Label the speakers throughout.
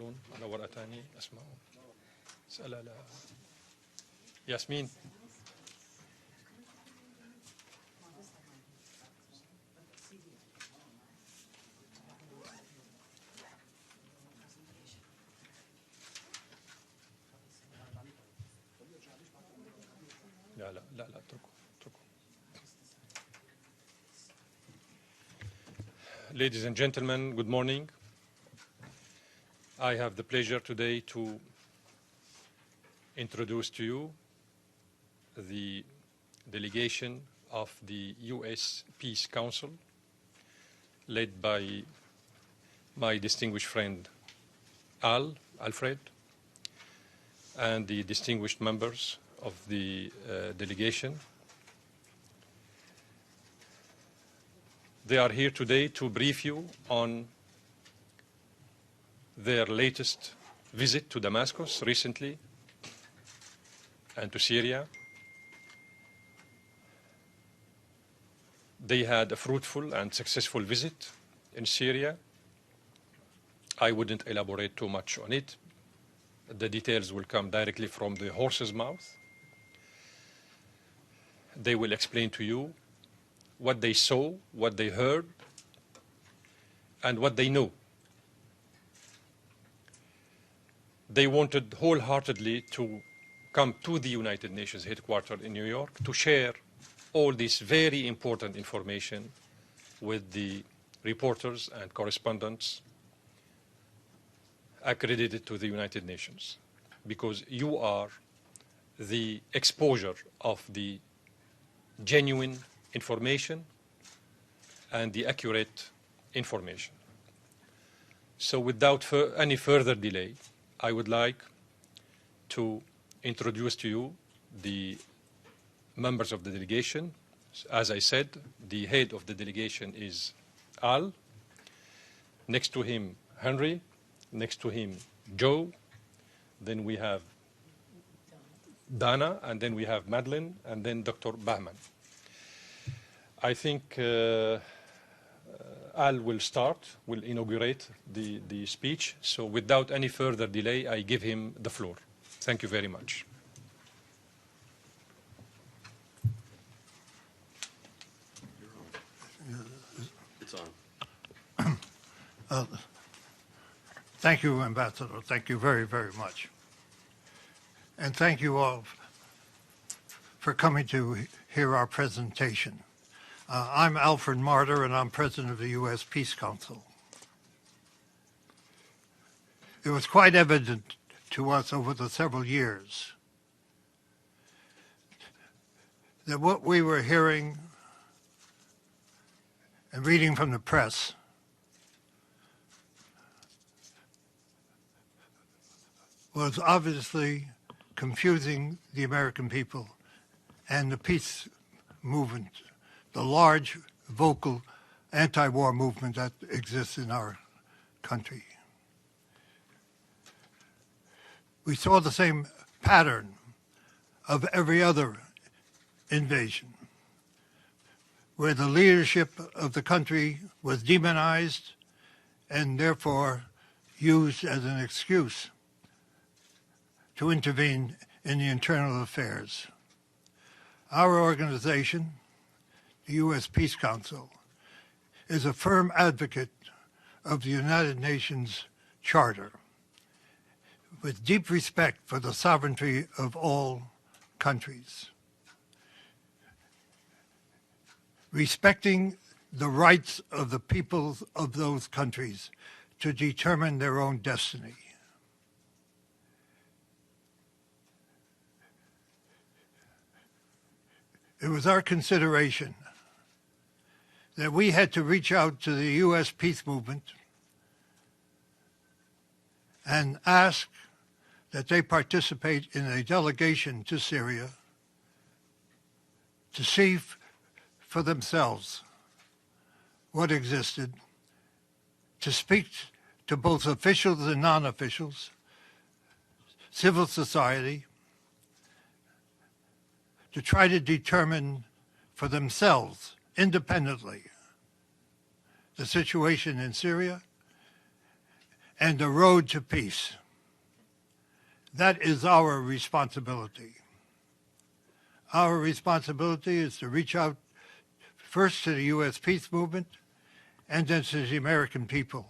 Speaker 1: يحلون على ورقتاني أسمعهم اسألها ياسمين. لا اتركوا. Ladies and gentlemen, good morning. I have the pleasure today to introduce to you the delegation of the U.S. Peace Council, led by my distinguished friend Alfred, and the distinguished members of the delegation. They are here today to brief you on their latest visit to Damascus recently and to Syria. They had a fruitful and successful visit in Syria. I wouldn't elaborate too much on it. The details will come directly from the horse's mouth. They will explain to you what they saw, what they heard, and what they know. They wanted wholeheartedly to come to the United Nations headquarters in New York to share all this very important information with the reporters and correspondents accredited to the United Nations, because you are the exposure of the genuine information and the accurate information. So without any further delay, I would like to introduce to you the members of the delegation. As I said, the head of the delegation is Al. Next to him, Henry. Next to him, Joe. Then we have Dana, and then we have Madeline, and then Dr. Bahman. I think Al will inaugurate the speech. So without any further delay, I give him the floor. Thank you very much.
Speaker 2: It's on.
Speaker 3: Thank you, Ambassador. Thank you very, very much. And thank you all for coming to hear our presentation. I'm Alfred Martyr, and I'm president of the U.S. Peace Council. It was quite evident to us over the several years that what we were hearing and reading from the press was obviously confusing the American people and the peace movement, the large, vocal anti-war movement that exists in our country. We saw the same pattern of every other invasion, where the leadership of the country was demonized and therefore used as an excuse to intervene in the internal affairs. Our organization, the U.S. Peace Council, is a firm advocate of the United Nations Charter, with deep respect for the sovereignty of all countries, respecting the rights of the peoples of those countries to determine their own destiny. It was our consideration that we had to reach out to the U.S. peace movement and ask that they participate in a delegation to Syria to see for themselves what existed, to speak to both officials and non-officials, civil society, to try to determine for themselves, independently, the situation in Syria and the road to peace. That is our responsibility. Our responsibility is to reach out first to the U.S. peace movement and then to the American people.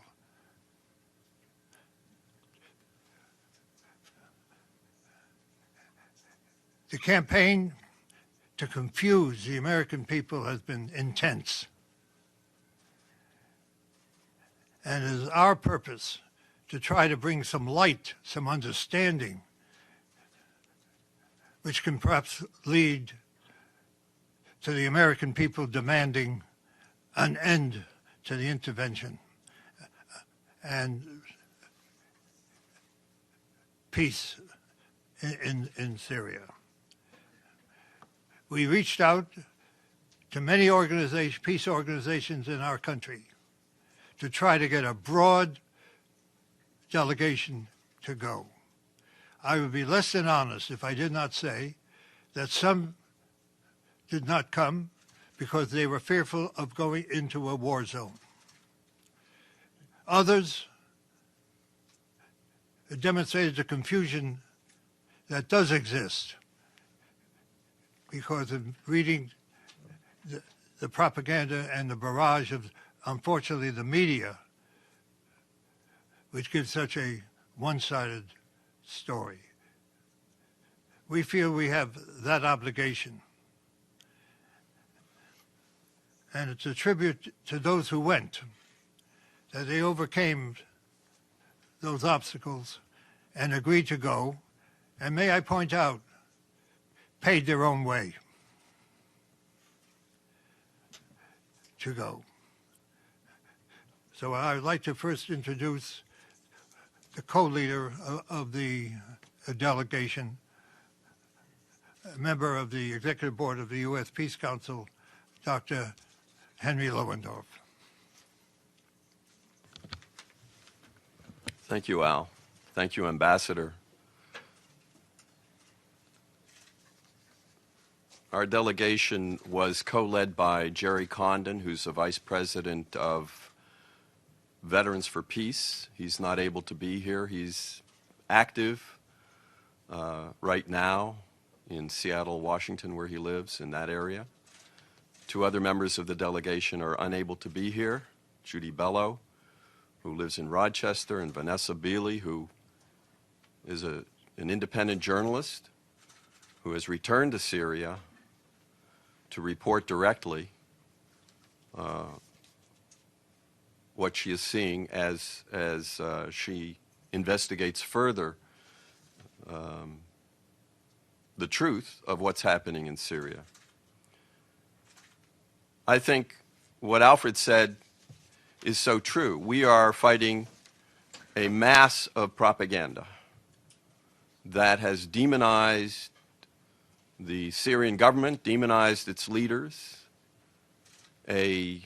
Speaker 3: The campaign to confuse the American people has been intense. And it is our purpose to try to bring some light, some understanding, which can perhaps lead to the American people demanding an end to the intervention and peace in Syria. We reached out to many peace organizations in our country to try to get a broad delegation to go. I would be less than honest if I did not say that some did not come because they were fearful of going into a war zone. Others demonstrated the confusion that does exist because of reading the propaganda and the barrage of, unfortunately, the media, which gives such a one-sided story. We feel we have that obligation. And it's a tribute to those who went, that they overcame those obstacles and agreed to go, and may I point out, paid their own way to go. So I would like to first introduce the co-leader of the delegation, a member of the Executive Board of the U.S. Peace Council, Dr. Henry Lowenthorf.
Speaker 2: Thank you, Al. Thank you, Ambassador. Our delegation was co-led by Jerry Condon, who's the Vice President of Veterans for Peace. He's not able to be here. He's active right now in Seattle, Washington, where he lives, in that area. Two other members of the delegation are unable to be here. Judy Bellow, who lives in Rochester, and Vanessa Beeley, who is an independent journalist who has returned to Syria to report directly what she is seeing as she investigates further the truth of what's happening in Syria. I think what Alfred said is so true. We are fighting a mass of propaganda that has demonized the Syrian government, demonized its leaders, an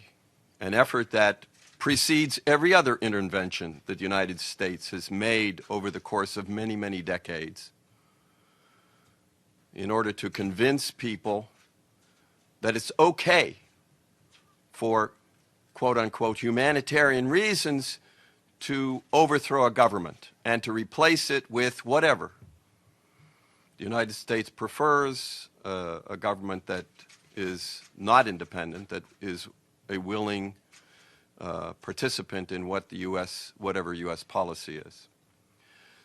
Speaker 2: effort that precedes every other intervention that the United States has made over the course of many, many decades in order to convince people that it's okay for quote-unquote humanitarian reasons to overthrow a government and to replace it with whatever. The United States prefers a government that is not independent, that is a willing participant in what the whatever U.S. policy is.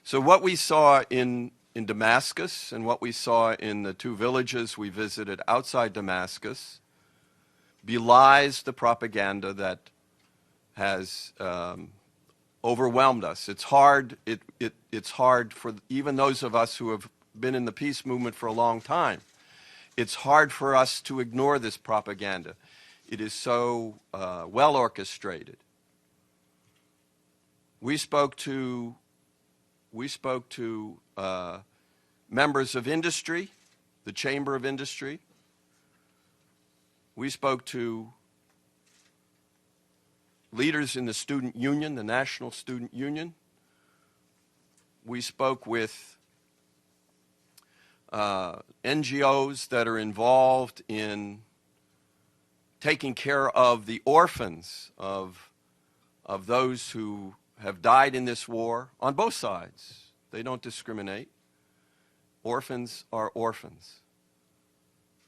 Speaker 2: So what we saw in Damascus and what we saw in the two villages we visited outside Damascus belies the propaganda that has overwhelmed us. It's hard. It's hard for even those of us who have been in the peace movement for a long time. It's hard for us to ignore this propaganda. It is so well orchestrated. We spoke to members of industry, the Chamber of Industry. We spoke to leaders in the student union, the National Student Union. We spoke with NGOs that are involved in taking care of the orphans of those who have died in this war on both sides. They don't discriminate. Orphans are orphans,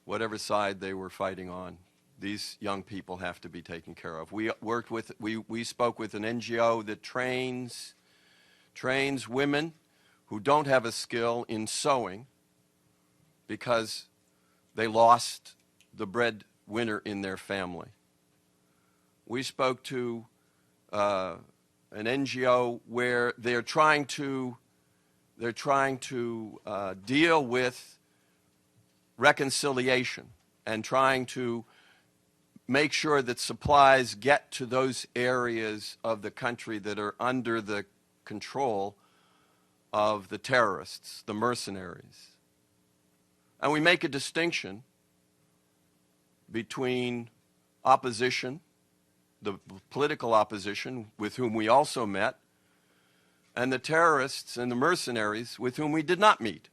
Speaker 2: whatever side they were fighting on. These young people have to be taken care of. We spoke with an NGO that trains women who don't have a skill in sewing because they lost the breadwinner in their family. We spoke to an NGO where they're trying to deal with reconciliation and trying to make sure that supplies get to those areas of the country that are under the control of the terrorists, the mercenaries. And we make a distinction between opposition, the political opposition with whom we also met, and the terrorists and the mercenaries with whom we did not meet.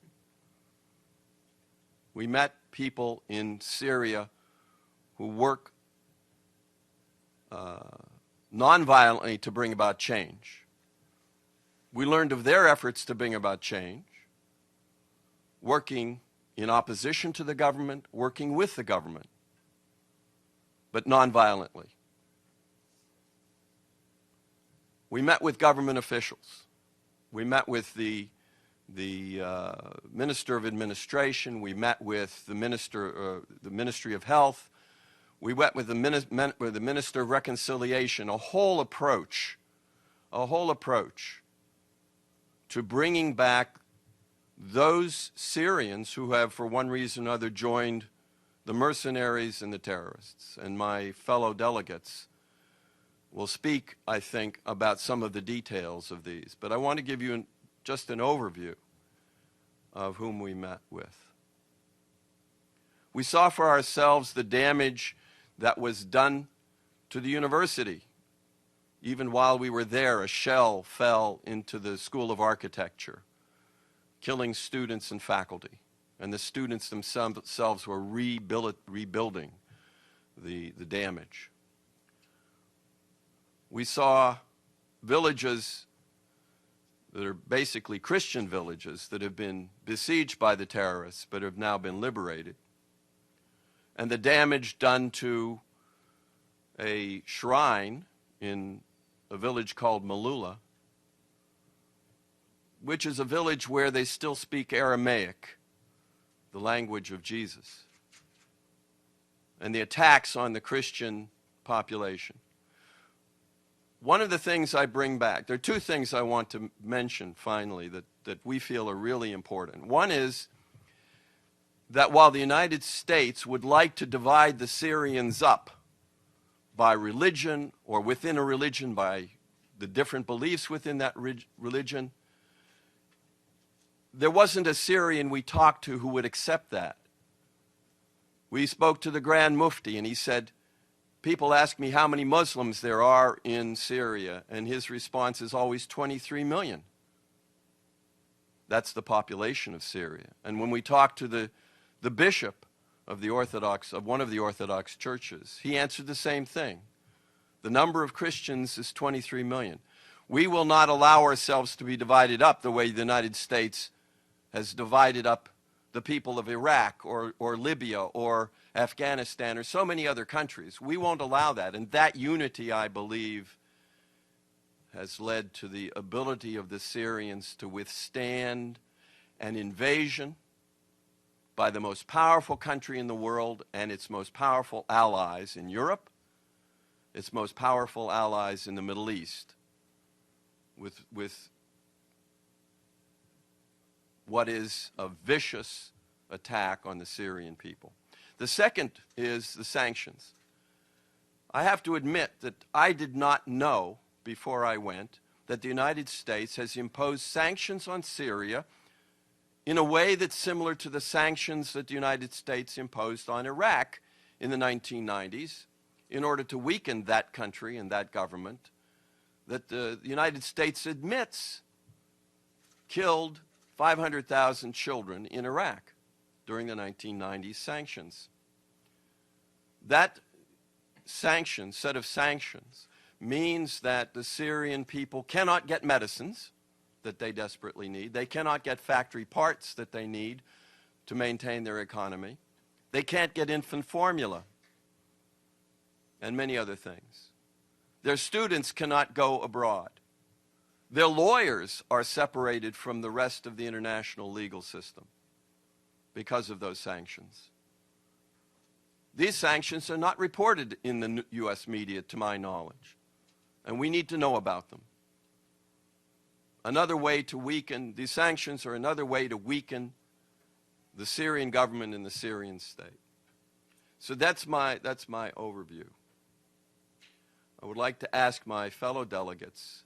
Speaker 2: We met people in Syria who work nonviolently to bring about change. We learned of their efforts to bring about change, working in opposition to the government, working with the government, but nonviolently. We met with government officials. We met with the Minister of Administration. We met with the Ministry of Health. We met with the Minister of Reconciliation. A whole approach to bringing back those Syrians who have, for one reason or another, joined the mercenaries and the terrorists. And my fellow delegates will speak, I think, about some of the details of these. But I want to give you just an overview of whom we met with. We saw for ourselves the damage that was done to the university. Even while we were there, a shell fell into the School of Architecture, killing students and faculty. And the students themselves were rebuilding the damage. We saw villages that are basically Christian villages that have been besieged by the terrorists but have now been liberated. And the damage done to a shrine in a village called Malula, which is a village where they still speak Aramaic, the language of Jesus, and the attacks on the Christian population. One of the things I bring back, there are two things I want to mention finally that we feel are really important. One is that while the United States would like to divide the Syrians up by religion or within a religion, by the different beliefs within that religion, there wasn't a Syrian we talked to who would accept that. We spoke to the Grand Mufti and he said, people ask me how many Muslims there are in Syria, and his response is always 23 million. That's the population of Syria. And when we talked to the bishop of one of the Orthodox churches, he answered the same thing. The number of Christians is 23 million. We will not allow ourselves to be divided up the way the United States has divided up the people of Iraq or Libya or Afghanistan or so many other countries. We won't allow that. And that unity, I believe, has led to the ability of the Syrians to withstand an invasion by the most powerful country in the world and its most powerful allies in Europe, its most powerful allies in the Middle East, with what is a vicious attack on the Syrian people. The second is the sanctions. I have to admit that I did not know before I went that the United States has imposed sanctions on Syria in a way that's similar to the sanctions that the United States imposed on Iraq in the 1990s in order to weaken that country and that government that the United States admits killed 500,000 children in Iraq during the 1990s sanctions. That set of sanctions means that the Syrian people cannot get medicines that they desperately need. They cannot get factory parts that they need to maintain their economy. They can't get infant formula and many other things. Their students cannot go abroad. Their lawyers are separated from the rest of the international legal system because of those sanctions. These sanctions are not reported in the U.S. media, to my knowledge, and we need to know about them. Another way to weaken, these sanctions are another way to weaken the Syrian government and the Syrian state. So that's my overview. I would like to ask my fellow delegates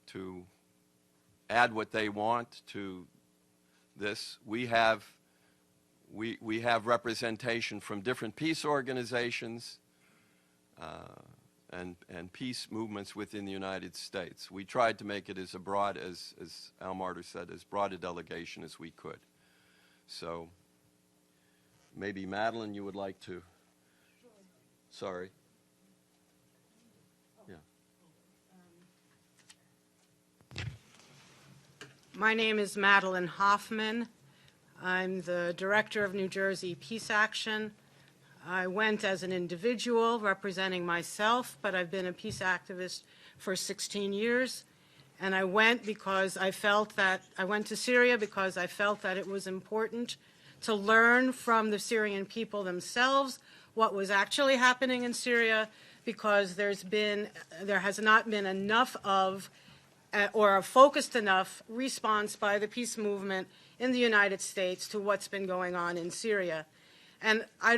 Speaker 2: to add what they want to this. We have representation from different peace organizations and peace movements within the United States. We tried to make it as broad as Al Martyr said, as broad a delegation as we could. So maybe Madeline, you would like to. Sorry.
Speaker 4: My name is Madeline Hoffman. I'm the director of New Jersey Peace Action. I went as an individual representing myself, but I've been a peace activist for 16 years. And I went because I felt that, I went to Syria because I felt that it was important to learn from the Syrian people themselves what was actually happening in Syria, because there has not been enough of or a focused enough response by the peace movement in the United States to what's been going on in Syria. And I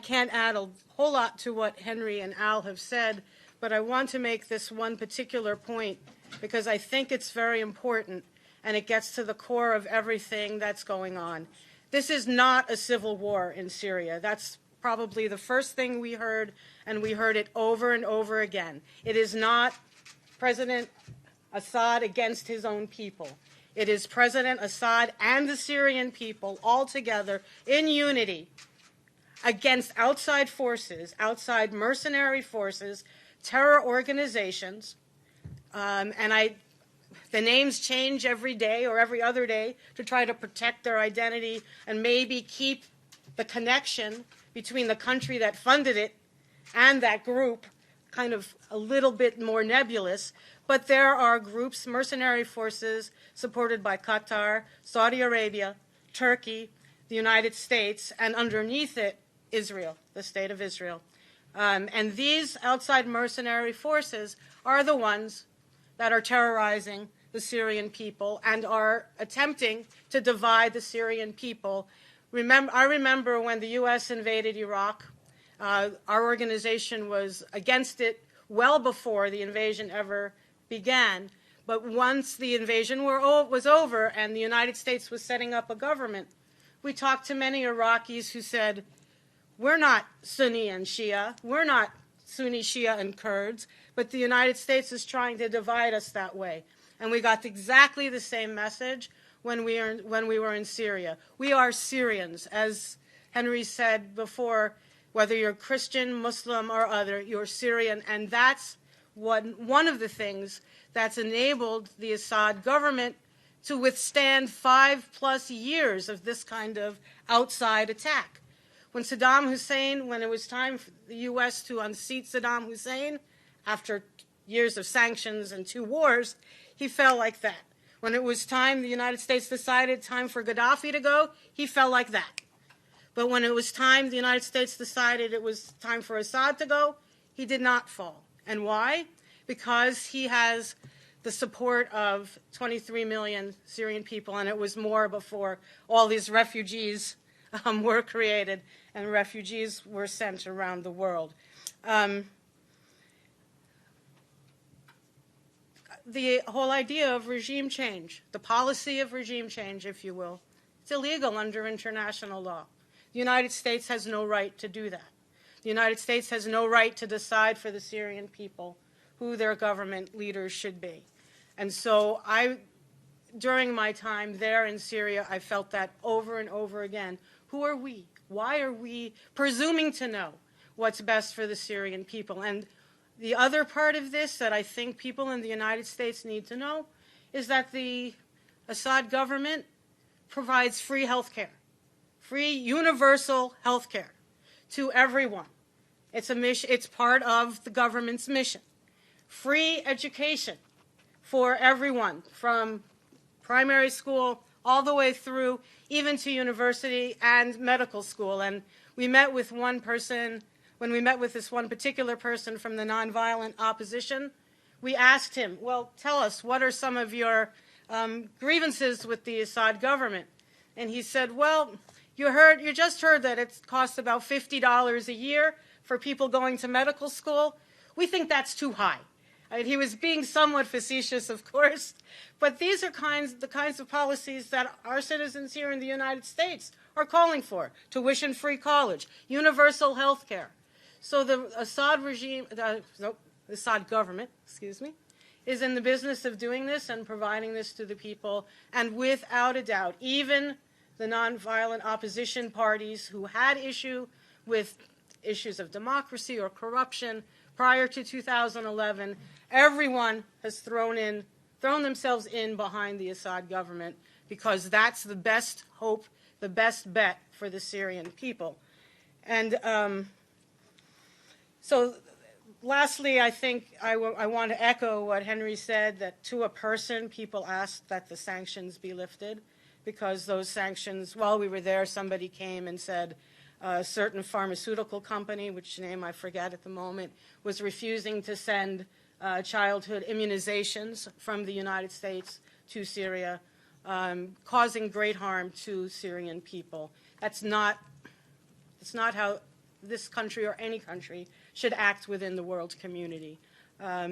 Speaker 4: can't add a whole lot to what Henry and Al have said, but I want to make this one particular point because I think it's very important and it gets to the core of everything that's going on. This is not a civil war in Syria. That's probably the first thing we heard, and we heard it over and over again. It is not President Assad against his own people. It is President Assad and the Syrian people all together in unity against outside forces, outside mercenary forces, terror organizations, the names change every day or every other day to try to protect their identity and maybe keep the connection between the country that funded it and that group kind of a little bit more nebulous. But there are groups, mercenary forces, supported by Qatar, Saudi Arabia, Turkey, the United States, and underneath it, Israel, the state of Israel. And these outside mercenary forces are the ones that are terrorizing the Syrian people and are attempting to divide the Syrian people. I remember when the U.S. invaded Iraq, our organization was against it well before the invasion ever began. But once the invasion was over and the United States was setting up a government, we talked to many Iraqis who said, we're not Sunni and Shia, we're not Sunni, Shia, and Kurds, but the United States is trying to divide us that way. And we got exactly the same message when we were in Syria. We are Syrians, as Henry said before, whether you're Christian, Muslim, or other, you're Syrian, and that's one of the things that's enabled the Assad government to withstand 5+ years of this kind of outside attack. When it was time for the U.S. to unseat Saddam Hussein, after years of sanctions and 2 wars, he fell like that. When it was time, the United States decided time for Gaddafi to go, he fell like that. But when it was time, the United States decided it was time for Assad to go, he did not fall. And why? Because he has the support of 23 million Syrian people, and it was more before all these refugees were created and refugees were sent around the world. The whole idea of regime change, the policy of regime change, if you will, it's illegal under international law. The United States has no right to do that. The United States has no right to decide for the Syrian people who their government leaders should be. And so during my time there in Syria, I felt that over and over again. Who are we? Why are we presuming to know what's best for the Syrian people? And The other part of this that I think people in the United States need to know is that the Assad government provides free health care, free universal health care to everyone. It's a mission, it's part of the government's mission. Free education for everyone, from primary school all the way through, even to university and medical school. And we met with one person, when we met with this one particular person from the nonviolent opposition, we asked him, well, tell us, what are some of your grievances with the Assad government? And he said, well, you just heard that it costs about $50 a year for people going to medical school. We think that's too high. I mean, he was being somewhat facetious, of course, but these are the kinds of policies that our citizens here in the United States are calling for: tuition-free college, universal health care. So the Assad regime, the Assad government, is in the business of doing this and providing this to the people. And without a doubt, even the nonviolent opposition parties who had issue with issues of democracy or corruption prior to 2011, everyone has thrown themselves in behind the Assad government, because that's the best hope, the best bet for the Syrian people. And so lastly, I think I want to echo what Henry said, that to a person, people asked that the sanctions be lifted, because those sanctions, while we were there, somebody came and said a certain pharmaceutical company, which name I forget at the moment, was refusing to send childhood immunizations from the United States to Syria, causing great harm to Syrian people. That's not how this country or any country should act within the world community.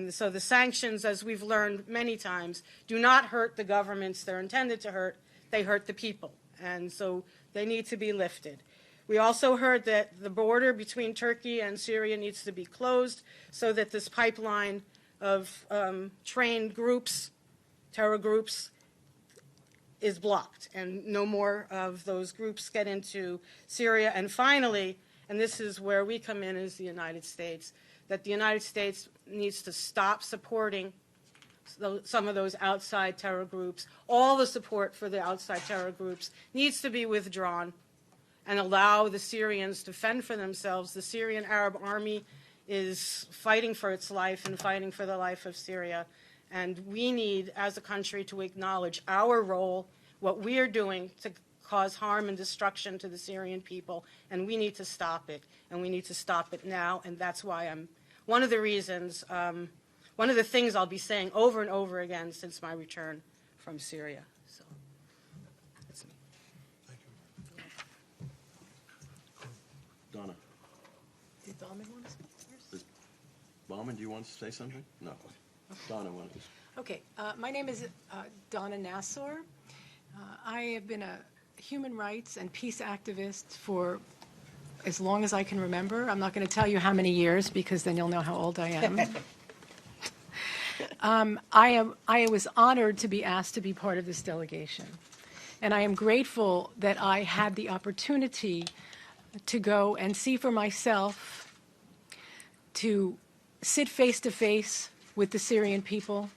Speaker 4: So the sanctions, as we've learned many times, do not hurt the governments they're intended to hurt. They hurt the people, and so they need to be lifted. We also heard that the border between Turkey and Syria needs to be closed so that this pipeline of trained groups, terror groups, is blocked and no more of those groups get into Syria. And finally, and this is where we come in as the United States, that the United States needs to stop supporting some of those outside terror groups. All the support for the outside terror groups needs to be withdrawn and allow the Syrians to fend for themselves. The Syrian Arab Army is fighting for its life and fighting for the life of Syria. And we need, as a country, to acknowledge our role, what we are doing to cause harm and destruction to the Syrian people, and we need to stop it, and we need to stop it now. And that's why one of the reasons, one of the things I'll be saying over and over again since my return from Syria. So that's me.
Speaker 3: Thank you.
Speaker 2: Donna.
Speaker 5: Did Bauman want to speak first?
Speaker 2: Bauman, do you want to say something? No. Donna wanted to.
Speaker 5: Okay. My name is Donna Nassor. I have been a human rights and peace activist for as long as I can remember. I'm not going to tell you how many years, because then you'll know how old I am. I was honored to be asked to be part of this delegation. And I am grateful that I had the opportunity to go and see for myself, to sit face to face with the Syrian people,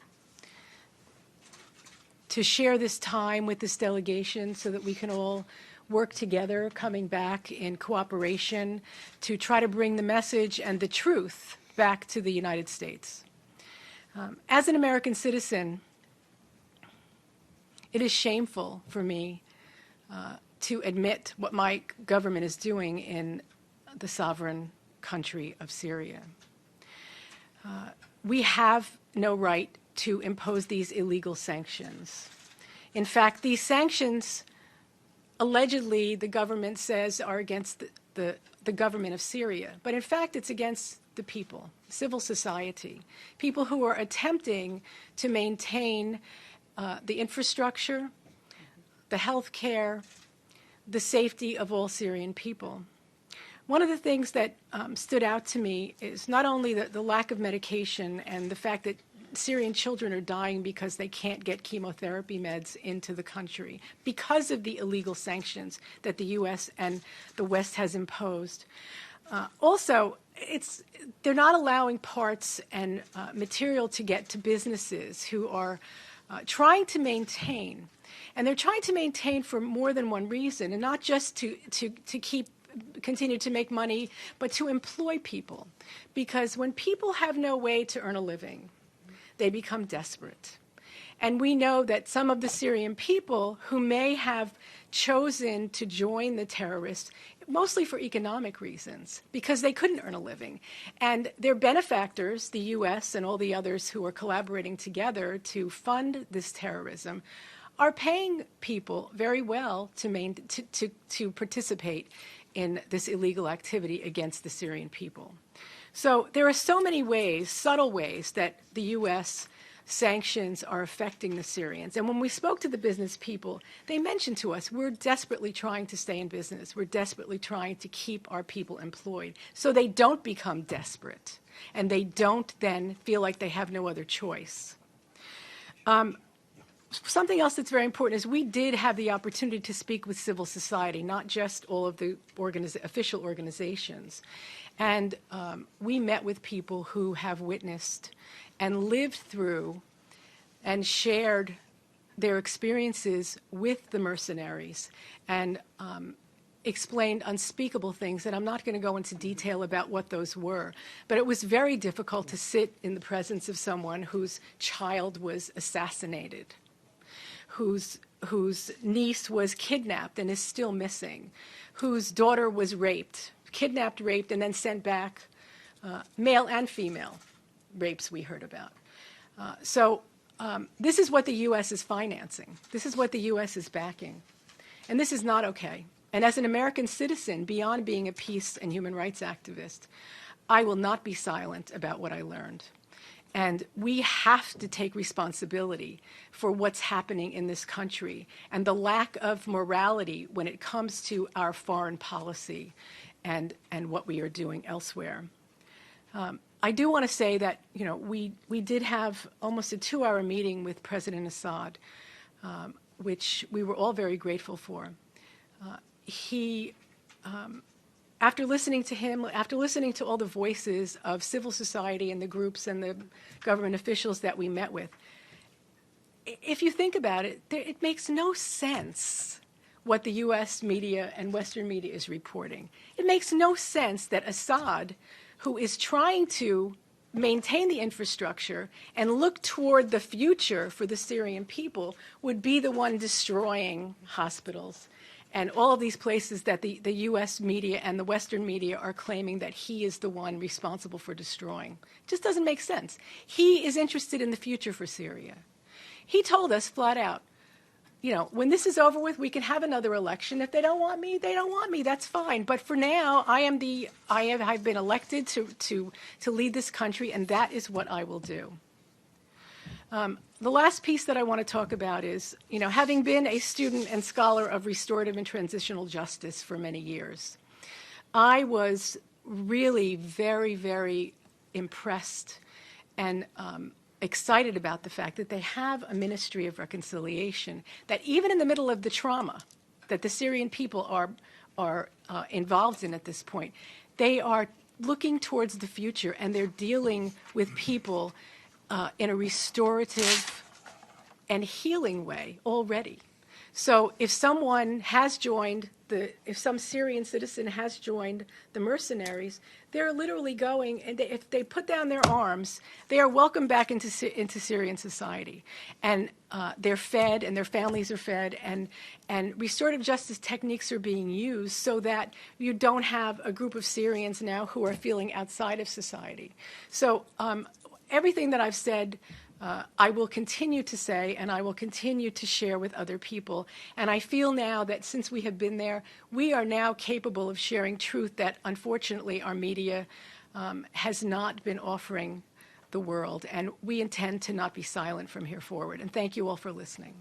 Speaker 5: to share this time with this delegation so that we can all work together, coming back in cooperation to try to bring the message and the truth back to the United States. As an American citizen, it is shameful for me to admit what my government is doing in the sovereign country of Syria. We have no right to impose these illegal sanctions. In fact, these sanctions, allegedly, the government says are against the government of Syria. But in fact, it's against the people, civil society, people who are attempting to maintain the infrastructure, the health care, the safety of all Syrian people. One of the things that stood out to me is not only the lack of medication and the fact that Syrian children are dying because they can't get chemotherapy meds into the country because of the illegal sanctions that the U.S. and the West has imposed. Also, they're not allowing parts and material to get to businesses who are trying to maintain. And they're trying to maintain for more than one reason, and not just to continue to make money, but to employ people. Because when people have no way to earn a living, they become desperate. And we know that some of the Syrian people who may have chosen to join the terrorists, mostly for economic reasons, because they couldn't earn a living. And their benefactors, the U.S. and all the others who are collaborating together to fund this terrorism, are paying people very well to participate in this illegal activity against the Syrian people. So there are so many ways, subtle ways, that the U.S. sanctions are affecting the Syrians. And when we spoke to the business people, they mentioned to us, we're desperately trying to stay in business. We're desperately trying to keep our people employed so they don't become desperate and they don't then feel like they have no other choice. Something else that's very important is we did have the opportunity to speak with civil society, not just all of the official organizations. And we met with people who have witnessed and lived through and shared their experiences with the mercenaries and explained unspeakable things. And I'm not going to go into detail about what those were, but it was very difficult to sit in the presence of someone whose child was assassinated, whose niece was kidnapped and is still missing, whose daughter was raped, kidnapped, raped, and then sent back, male and female rapes we heard about. So this is what the U.S. is financing. This is what the U.S. is backing. And this is not okay. And as an American citizen, beyond being a peace and human rights activist, I will not be silent about what I learned. And we have to take responsibility for what's happening in this country and the lack of morality when it comes to our foreign policy and what we are doing elsewhere. I do want to say that, you know, we did have almost a 2-hour meeting with President Assad, which we were all very grateful for. After listening to him, after listening to all the voices of civil society and the groups and the government officials that we met with, if you think about it, it makes no sense what the U.S. media and Western media is reporting. It makes no sense that Assad, who is trying to maintain the infrastructure and look toward the future for the Syrian people, would be the one destroying hospitals and all of these places that the U.S. media and the Western media are claiming that he is the one responsible for destroying. It just doesn't make sense. He is interested in the future for Syria. He told us flat out, you know, when this is over with, we can have another election. If they don't want me, they don't want me. That's fine. But for now, I've been elected to lead this country, and that is what I will do. The last piece that I want to talk about is, you know, having been a student and scholar of restorative and transitional justice for many years, I was really very, very impressed and excited about the fact that they have a ministry of reconciliation, that even in the middle of the trauma that the Syrian people are involved in at this point, they are looking towards the future and they're dealing with people in a restorative and healing way already. So if someone has joined if some Syrian citizen has joined the mercenaries, they're literally going, and if they put down their arms, they are welcomed back into Syrian society. And they're fed, and their families are fed, and restorative justice techniques are being used so that you don't have a group of Syrians now who are feeling outside of society. So everything that I've said, I will continue to say, and I will continue to share with other people. And I feel now that since we have been there, we are now capable of sharing truth that, unfortunately, our media has not been offering the world. And we intend to not be silent from here forward. And thank you all for listening.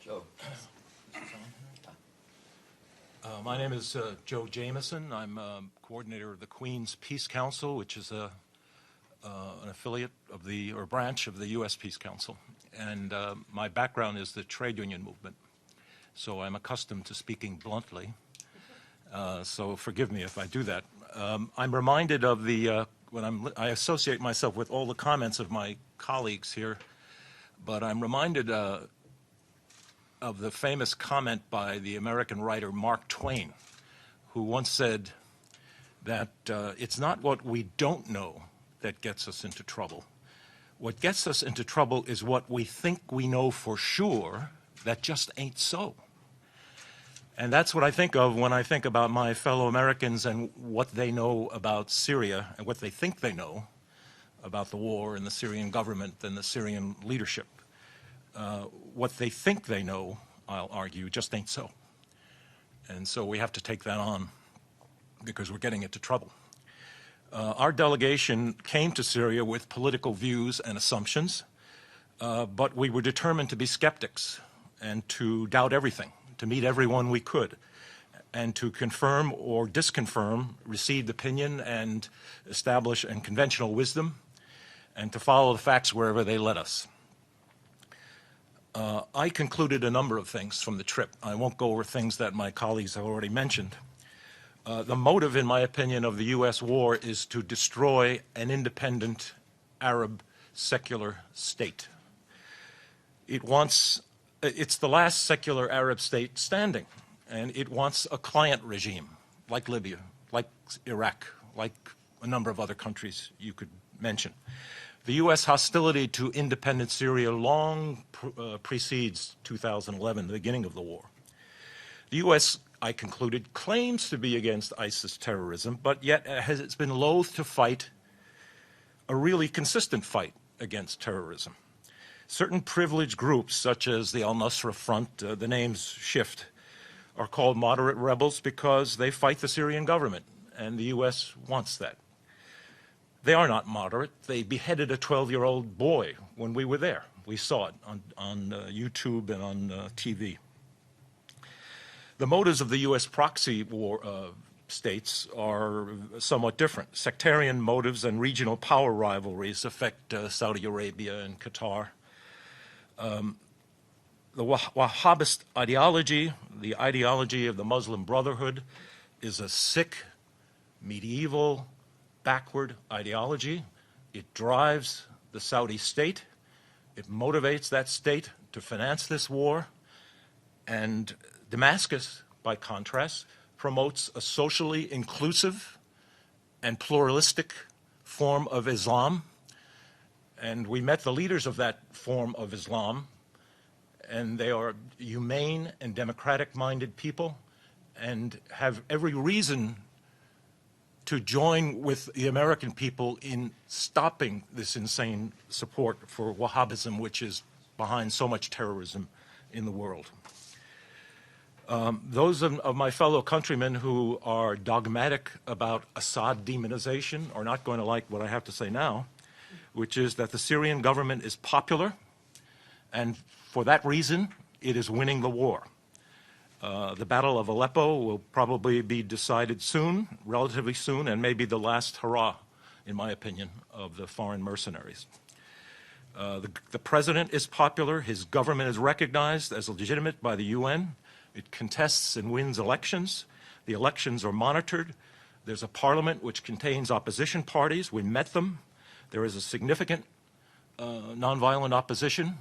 Speaker 2: Joe.
Speaker 6: My name is Joe Jameson. I'm coordinator of the Queen's Peace Council, which is an affiliate of or branch of the U.S. Peace Council. And my background is the trade union movement. So I'm accustomed to speaking bluntly. so forgive me if I do that. I'm reminded of I associate myself with all the comments of my colleagues here, but I'm reminded of the famous comment by the American writer Mark Twain, who once said that it's not what we don't know that gets us into trouble. What gets us into trouble is what we think we know for sure that just ain't so. And that's what I think of when I think about my fellow Americans and what they know about Syria and what they think they know about the war and the Syrian government and the Syrian leadership. What they think they know, I'll argue, just ain't so. And so we have to take that on because we're getting into trouble. Our delegation came to Syria with political views and assumptions, but we were determined to be skeptics and to doubt everything, to meet everyone we could, and to confirm or disconfirm received opinion and establish conventional wisdom, and to follow the facts wherever they led us. I concluded a number of things from the trip. I won't go over things that my colleagues have already mentioned. The motive, in my opinion, of the U.S. war is to destroy an independent Arab secular state. It's the last secular Arab state standing, and it wants a client regime like Libya, like Iraq, like a number of other countries you could mention. The U.S. hostility to independent Syria long precedes 2011, the beginning of the war. The U.S., I concluded, claims to be against ISIS terrorism, but yet it's been loath to fight a really consistent fight against terrorism. Certain privileged groups, such as the al-Nusra Front, the names shift, are called moderate rebels because they fight the Syrian government, and the U.S. wants that. They are not moderate. They beheaded a 12-year-old boy when we were there. We saw it on YouTube and on TV. The motives of the U.S. proxy war states are somewhat different. Sectarian motives and regional power rivalries affect Saudi Arabia and Qatar. The Wahhabist ideology, the ideology of the Muslim Brotherhood, is a sick, medieval, backward ideology. It drives the Saudi state. It motivates that state to finance this war. And Damascus, by contrast, promotes a socially inclusive and pluralistic form of Islam. And we met the leaders of that form of Islam, and they are humane and democratic-minded people and have every reason to join with the American people in stopping this insane support for Wahhabism, which is behind so much terrorism in the world. Those of my fellow countrymen who are dogmatic about Assad demonization are not going to like what I have to say now, which is that the Syrian government is popular, and for that reason, it is winning the war. The Battle of Aleppo will probably be decided soon, relatively soon, and may be the last hurrah, in my opinion, of the foreign mercenaries. The president is popular. His government is recognized as legitimate by the UN. It contests and wins elections. The elections are monitored. There's a parliament which contains opposition parties. We met them. There is a significant nonviolent opposition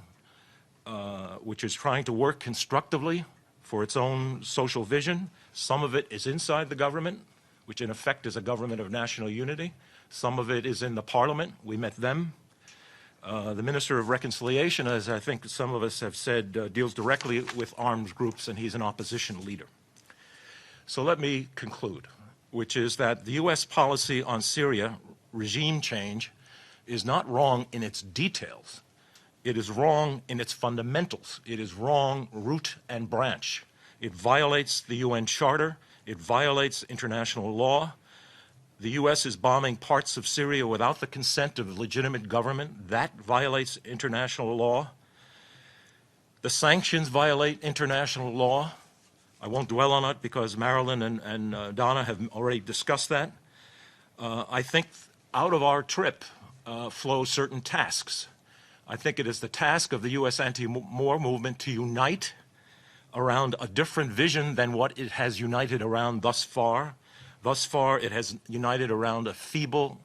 Speaker 6: which is trying to work constructively for its own social vision. Some of it is inside the government, which in effect is a government of national unity. Some of it is in the parliament. We met them. The Minister of Reconciliation, as I think some of us have said, deals directly with armed groups, and he's an opposition leader. So let me conclude, which is that the U.S. policy on Syria, regime change, is not wrong in its details. It is wrong in its fundamentals. It is wrong root and branch. It violates the UN Charter. It violates international law. The U.S. is bombing parts of Syria without the consent of a legitimate government. That violates international law. The sanctions violate international law. I won't dwell on it because Marilyn and Donna have already discussed that. I think out of our trip flow certain tasks. I think it is the task of the U.S. anti-war movement to unite around a different vision than what it has united around thus far. Thus far, it has united around a feeble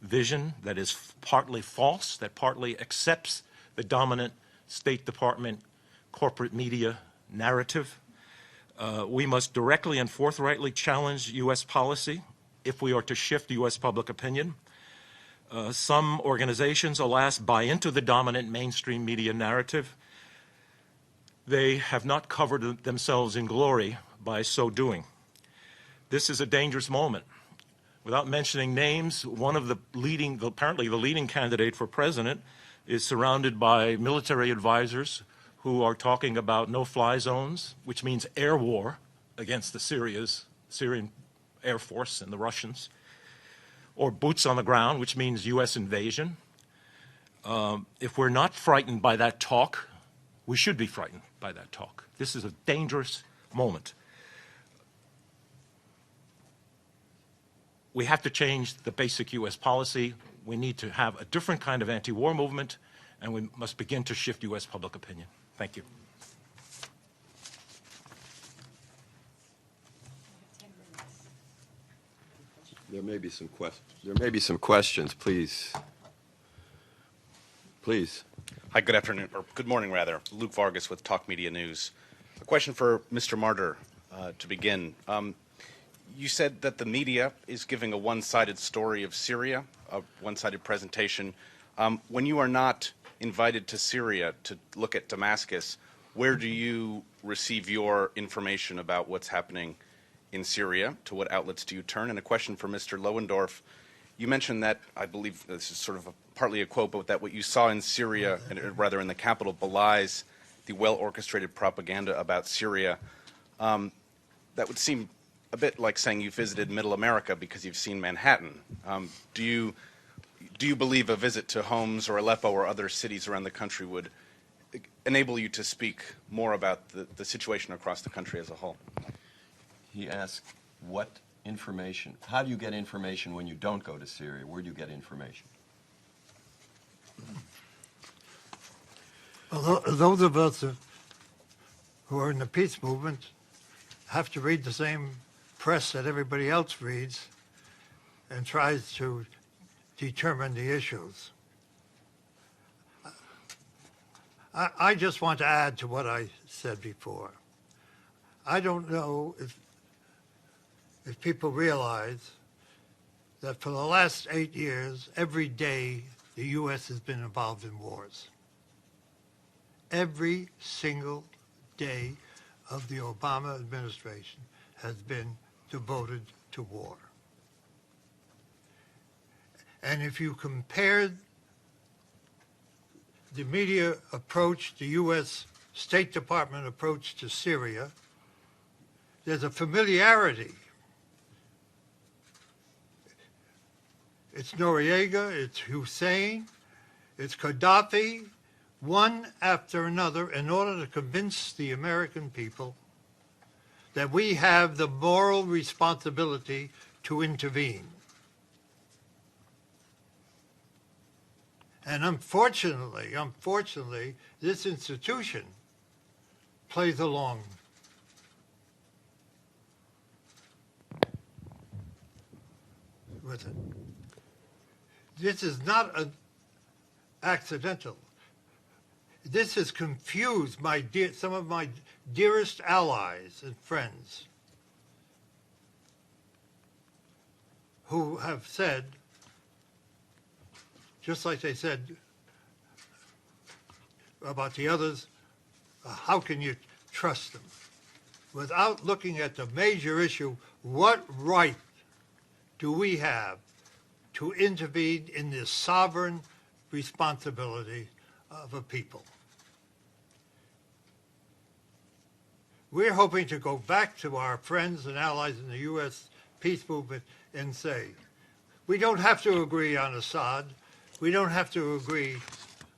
Speaker 6: vision that is partly false, that partly accepts the dominant State Department corporate media narrative. We must directly and forthrightly challenge U.S. policy if we are to shift U.S. public opinion. Some organizations, alas, buy into the dominant mainstream media narrative. They have not covered themselves in glory by so doing. This is a dangerous moment. Without mentioning names, one of apparently the leading candidate for president is surrounded by military advisors who are talking about no-fly zones, which means air war against the Syrian Air Force and the Russians, or boots on the ground, which means U.S. invasion. If we're not frightened by that talk, we should be frightened by that talk. This is a dangerous moment. We have to change the basic U.S. policy. We need to have a different kind of anti-war movement, and we must begin to shift U.S. public opinion. Thank you.
Speaker 2: There may be some questions, please. Please.
Speaker 7: Hi, good afternoon, or good morning, rather. Luke Vargas with Talk Media News. A question for Mr. Martyr to begin. You said that the media is giving a one-sided story of Syria, a one-sided presentation. When you are not invited to Syria to look at Damascus, where do you receive your information about what's happening in Syria? To what outlets do you turn? And a question for Mr. Lohendorf. You mentioned that, I believe this is sort of partly a quote, but that what you saw in Syria, and rather in the capital, belies the well-orchestrated propaganda about Syria. That would seem a bit like saying you visited Middle America because you've seen Manhattan. Do you believe a visit to Homs or Aleppo or other cities around the country would enable you to speak more about the situation across the country as a whole?
Speaker 2: He asked, what information, how do you get information when you don't go to Syria? Where do you get information?
Speaker 3: Well, those of us who are in the peace movement have to read the same press that everybody else reads and tries to determine the issues. I just want to add to what I said before. I don't know if people realize that for the last 8 years, every day the U.S. has been involved in wars. Every single day of the Obama administration has been devoted to war. And if you compare the media approach, the U.S. State Department approach to Syria, there's a familiarity. It's Noriega, it's Hussein, it's Gaddafi, one after another, in order to convince the American people that we have the moral responsibility to intervene. And unfortunately, this institution plays along. With it. This is not accidental. This has confused some of my dearest allies and friends who have said, just like they said about the others, how can you trust them? Without looking at the major issue, what right do we have to intervene in this sovereign responsibility of a people? We're hoping to go back to our friends and allies in the U.S. peace movement and say, we don't have to agree on Assad. We don't have to agree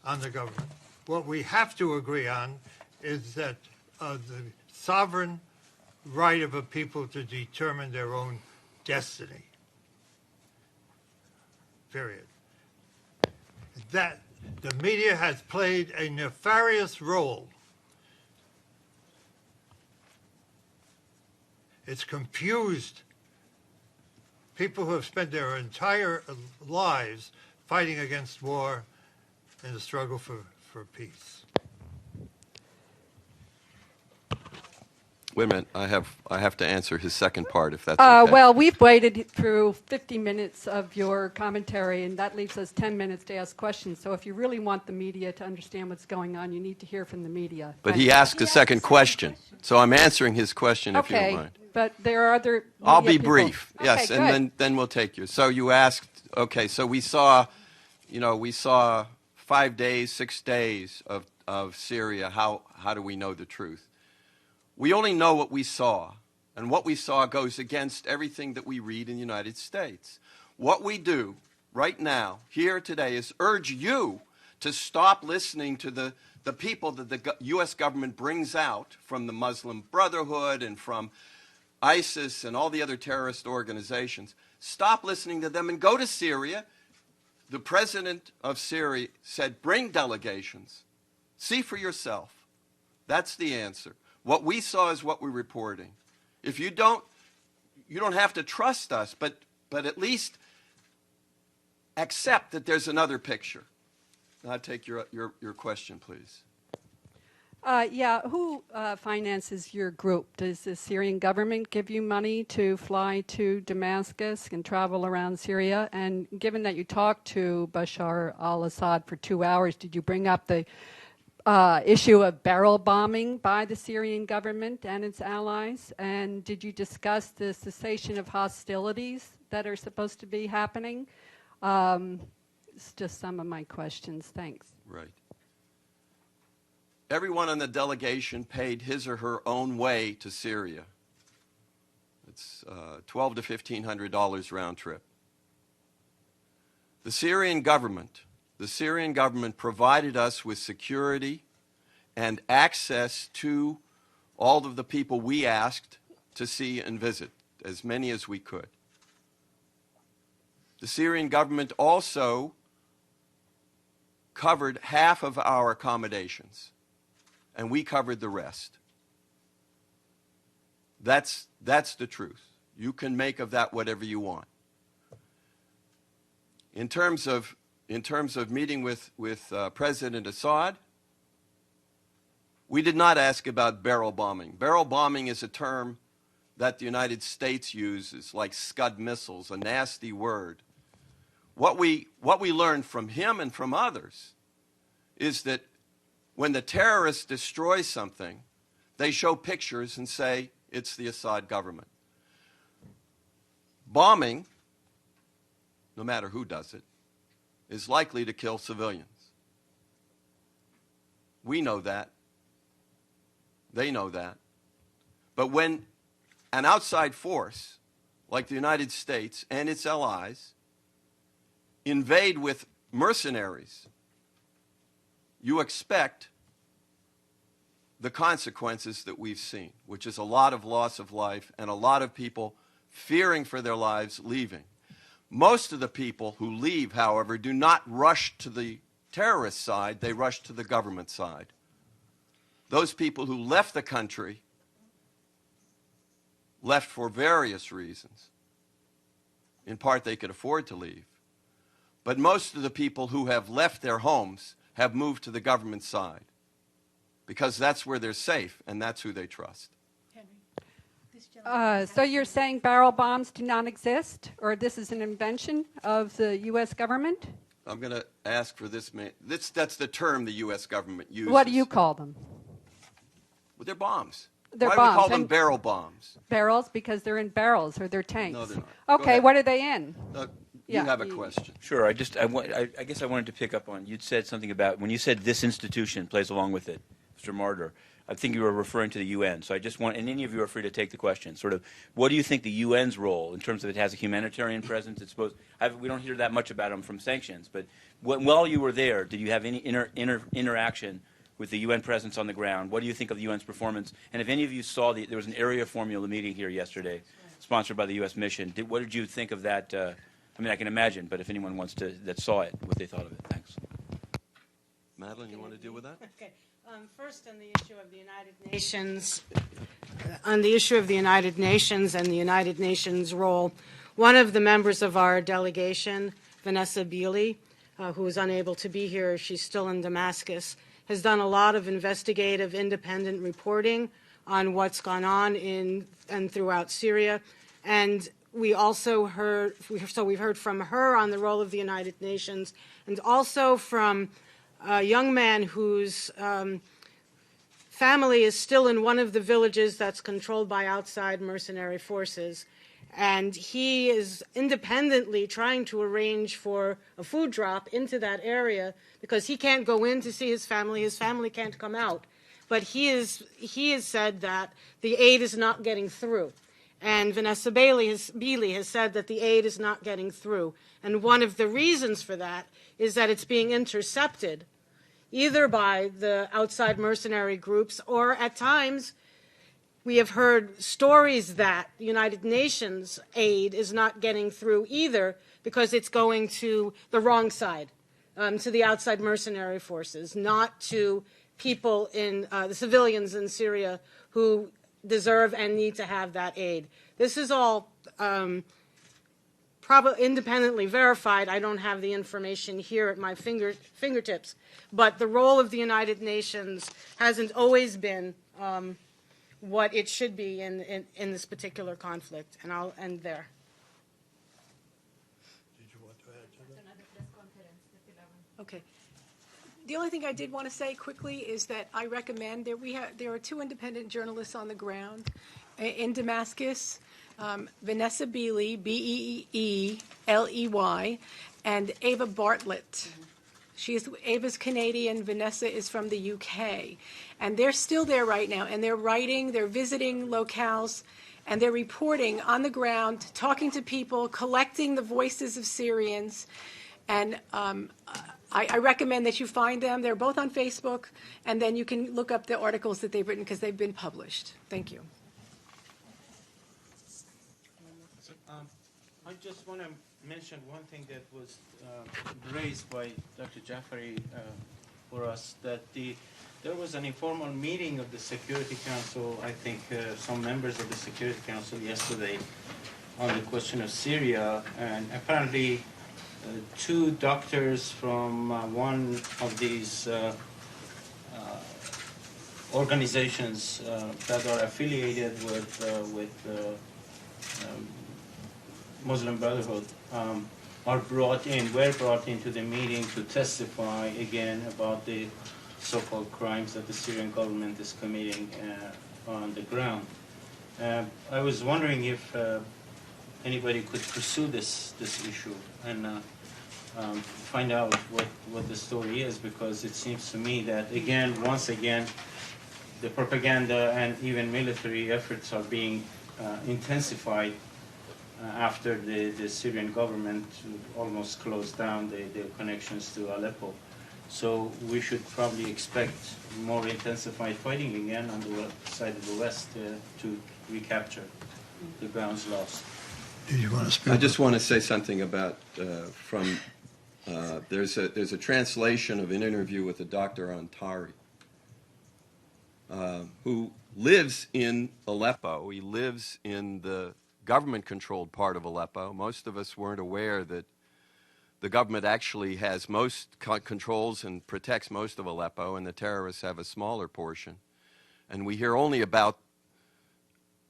Speaker 3: on the government. What we have to agree on is that the sovereign right of a people to determine their own destiny. Period. That the media has played a nefarious role It's confused people who have spent their entire lives fighting against war in the struggle for peace.
Speaker 2: Wait a minute. I have to answer his second part, if that's okay.
Speaker 8: Well, we've waited through 50 minutes of your commentary, and that leaves us 10 minutes to ask questions. So if you really want the media to understand what's going on, you need to hear from the media.
Speaker 2: But he asked a second question, so I'm answering his question, if you don't
Speaker 8: Okay,
Speaker 2: mind.
Speaker 8: but there are other
Speaker 2: I'll
Speaker 8: media
Speaker 2: be
Speaker 8: people.
Speaker 2: brief.
Speaker 8: Okay,
Speaker 2: Yes,
Speaker 8: good.
Speaker 2: and then we'll take you. So you asked. Okay, so we saw 5 days, 6 days of Syria. How do we know the truth? We only know what we saw, and what we saw goes against everything that we read in the United States. What we do right now, here today, is urge you to stop listening to the people that the U.S. government brings out from the Muslim Brotherhood and from ISIS and all the other terrorist organizations. Stop listening to them and go to Syria. The president of Syria said, bring delegations. See for yourself. That's the answer. What we saw is what we're reporting. If you don't have to trust us, but at least accept that there's another picture. Now take your question, please.
Speaker 8: Yeah, who finances your group? Does the Syrian government give you money to fly to Damascus and travel around Syria? And given that you talked to Bashar al-Assad for 2 hours, did you bring up the issue of barrel bombing by the Syrian government and its allies? And did you discuss the cessation of hostilities that are supposed to be happening? It's just some of my questions. Thanks.
Speaker 2: Right. Everyone on the delegation paid his or her own way to Syria. It's $1,200 to $1,500 round trip. The Syrian government provided us with security and access to all of the people we asked to see and visit, as many as we could. The Syrian government also covered half of our accommodations, and we covered the rest. That's the truth. You can make of that whatever you want. In terms of meeting with President Assad, we did not ask about barrel bombing. Barrel bombing is a term that the United States uses, like Scud missiles, a nasty word. What we learned from him and from others is that when the terrorists destroy something, they show pictures and say it's the Assad government. Bombing, no matter who does it, is likely to kill civilians. We know that. They know that. But when an outside force, like the United States and its allies, invade with mercenaries, you expect the consequences that we've seen, which is a lot of loss of life and a lot of people fearing for their lives leaving. Most of the people who leave, however, do not rush to the terrorist side, they rush to the government side. Those people who left the country left for various reasons. In part, they could afford to leave. But most of the people who have left their homes have moved to the government side because that's where they're safe and that's who they trust.
Speaker 8: So you're saying barrel bombs do not exist, or this is an invention of the U.S. government?
Speaker 2: I'm going to ask for this. That's the term the U.S. government uses.
Speaker 8: What do you call them?
Speaker 2: Well, they're bombs.
Speaker 8: They're
Speaker 2: Why
Speaker 8: bombs.
Speaker 2: do we call them
Speaker 8: And
Speaker 2: barrel bombs?
Speaker 8: barrels, because they're in barrels or they're tanks.
Speaker 2: No, they're not. Go
Speaker 8: Okay,
Speaker 2: ahead.
Speaker 8: what are they in?
Speaker 2: You
Speaker 8: Yeah,
Speaker 2: have a
Speaker 8: you-
Speaker 2: question.
Speaker 9: Sure. I guess I wanted to pick up on, you'd said something about, when you said this institution plays along with it, Mr. Martyr, I think you were referring to the UN. So I just want, and any of you are free to take the question, sort of, what do you think the UN's role, in terms of it has a humanitarian presence? It's supposed, we don't hear that much about them from sanctions, but while you were there, did you have any interaction with the UN presence on the ground? What do you think of the UN's performance? And if any of you saw, there was an area formula meeting here yesterday, sponsored by the U.S. mission. What did you think of that? I mean, I can imagine, but if anyone wants to, that saw it, what they thought of it. Thanks.
Speaker 2: Madeline, you want to deal with that?
Speaker 4: Okay. First, on the issue of the United Nations, on the issue of the United Nations and the United Nations role, one of the members of our delegation, Vanessa Beeley, who is unable to be here, she's still in Damascus, has done a lot of investigative, independent reporting on what's gone on in and throughout Syria, and we also heard, we've heard from her on the role of the United Nations, and also from a young man whose family is still in one of the villages that's controlled by outside mercenary forces. And he is independently trying to arrange for a food drop into that area because he can't go in to see his family can't come out. But he has said that the aid is not getting through. And Vanessa Beeley has said that the aid is not getting through. And one of the reasons for that is that it's being intercepted either by the outside mercenary groups or at times we have heard stories that the United Nations aid is not getting through either because it's going to the wrong side, to the outside mercenary forces, not to people in the civilians in Syria who deserve and need to have that aid. This is all probably independently verified. I don't have the information here at my fingertips, but the role of the United Nations hasn't always been what it should be in this particular conflict, and I'll end there.
Speaker 3: Did you want to add to that?
Speaker 5: Okay. The only thing I did want to say quickly is that I recommend there are two independent journalists on the ground in Damascus, Vanessa Beeley, Beeley, and Ava Bartlett. Ava's Canadian, Vanessa is from the UK. And they're still there right now, and they're writing, they're visiting locales, and they're reporting on the ground, talking to people, collecting the voices of Syrians. And I recommend that you find them. They're both on Facebook, and then you can look up the articles that they've written because they've been published. Thank you.
Speaker 10: I just want to mention one thing that was raised by Dr. Jafari for us, that there was an informal meeting of the Security Council, I think some members of the Security Council yesterday, on the question of Syria, and apparently two doctors from one of these organizations that are affiliated with Muslim Brotherhood were brought into the meeting to testify again about the so-called crimes that the Syrian government is committing on the ground. I was wondering if anybody could pursue this issue and find out what the story is, because it seems to me that once again, the propaganda and even military efforts are being intensified after the Syrian government almost closed down the connections to Aleppo. So we should probably expect more intensified fighting again on the side of the West to recapture the grounds lost.
Speaker 3: Did you want to speak?
Speaker 2: I just want to say something about there's a translation of an interview with a Dr. Antari, who lives in Aleppo. He lives in the government-controlled part of Aleppo. Most of us weren't aware that the government actually has most controls and protects most of Aleppo, and the terrorists have a smaller portion. And we hear only about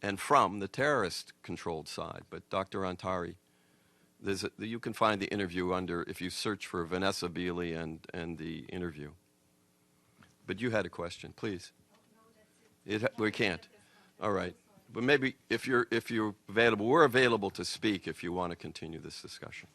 Speaker 2: and from the terrorist-controlled side. But Dr. Antari, you can find the interview if you search for Vanessa Beeley and the interview. But you had a question, please. We can't. All right. But maybe if you're available, we're available to speak if you want to continue this discussion.